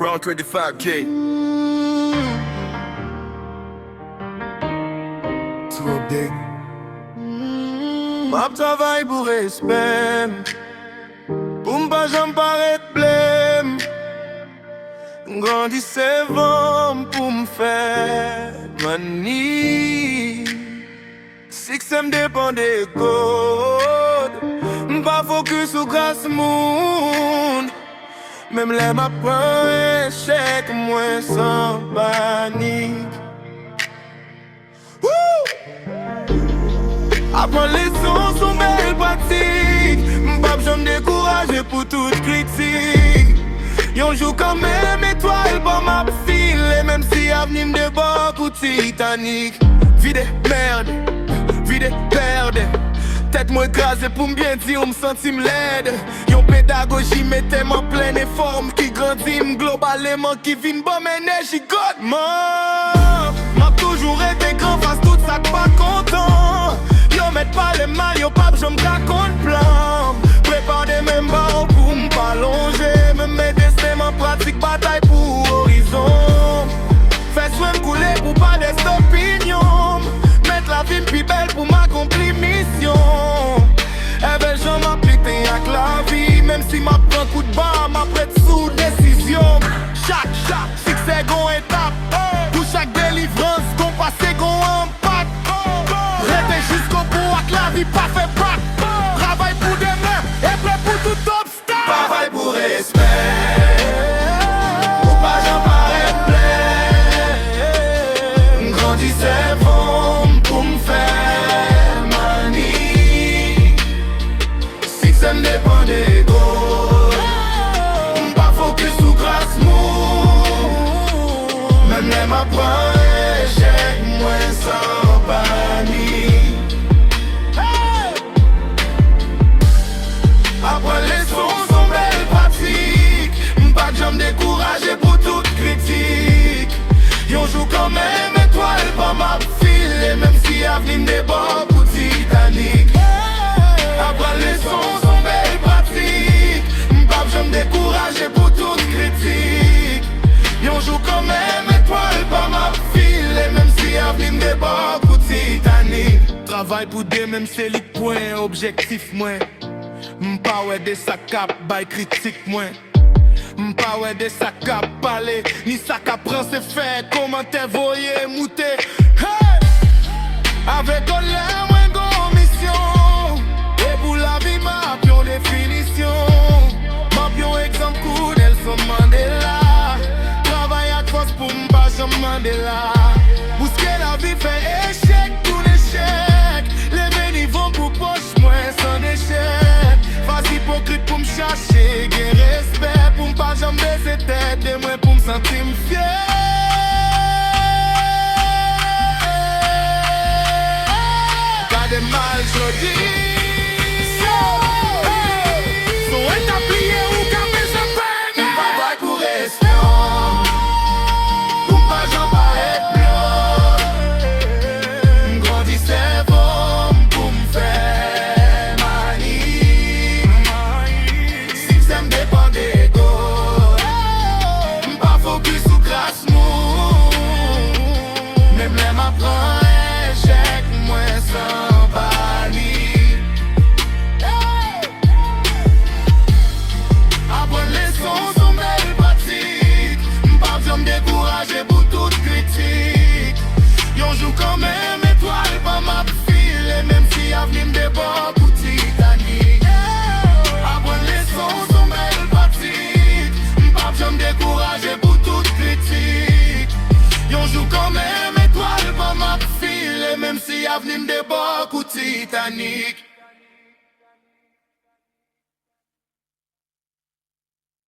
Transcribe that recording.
Brown 25K. Trop big. M'a travail pour respect, pour m'pas j'en paraître blême. Grandi c'est vent pour m'faire manie. Succès m'dépend des codes. M'pas focus sur grâce monde. Même les m'apprend échec, moins sans panique. Apprendre les sons sont belles pratiques. M'pas j'en décourager pour toute critique. Yon joue quand même étoile pour ma file. Et même si avenir m'débarque ou Titanic. Vide merde, vide perde. Tête moi écrasée pour m'bien dire on m'senti m'laide. Yon pédagogie mettait en pleine forme qui grandit globalement qui vient bon énergie God m'a toujours été grand face tout ça que pas content. Yo met pas les mailles, yo pape j'me raconte plan. Prépare des mêmes barres pour m'pallonger. Me mets destin en pratique bataille pour horizon. Fais soin couler pour pas des opinions. Mettre la vie plus belle pour m'accomplir mission. Eh ben j'en m'applique avec la vie. Même si m'a prend coup de barre, m'a prête sous décision. Chaque succès gon étape. Pour chaque délivrance gon passé gon impact. Rêver jusqu'au bout avec la vie pas fait bac. Travail pour demain et prêt pour tout obstacle. Travail pour respect. Pour pas j'en paraître plein. Grandis c'est bon pour m'faire manie. Si ça m'dépend des go. M'pas focus sous grâce mou. Même les m'apprend échec moins sans panique. Apprendre les sons sont belles pratiques. M'pas que j'me décourager pour toute critique. Yon joue quand même étoile par ma file. Et même si avenir m'débarque ou Titanic. Apprendre les sons sont belles pratiques. M'pas que j'me décourager pour toute critique. Yon joue quand même étoile par ma file. Et même si avenir m'débarque ou Titanic. Travail pour des mêmes c'est le point objectif moins. M'pas ouais des sacs à bail critique moins. M'pas ouais des sacs à parler. Ni sac à prendre c'est fait. Commentaire voyer mouter. Hey! Avec colère moins gon mission. Et pour la vie ma pion définition. Ma pion exemple coup Nelson Mandela. Travail à force pour m'pas Jean Mandela. Bousquer la vie fait échec tout l'échec. Les bénis vont pour poche moins sans échec. Pas hypocrite pour m'chercher, gain respect. Pour m'pas jamais baisser tête, de moi pour m'sentir fier. Pas de mal, je dis. Son établi ou café je peine. M'pas pour rester. Pour m'pas j'en paraître mieux. M'grandis c'est bon pour m'faire manie. Si ça m'dépend des go. M'pas focus sous grâce mou. Même les m'apprend échec moins sans panique. Apprendre les sons sont belles pratiques. M'pas j'me décourager pour toute critique. Yon joue quand même étoile par ma file. Et même si avenir m'débarque ou Titanic. Apprendre les sons sont belles pratiques. M'pas j'me décourager pour toute critique. Yon joue quand même étoile par ma file. Et même si avenir m'débarque ou Titanic.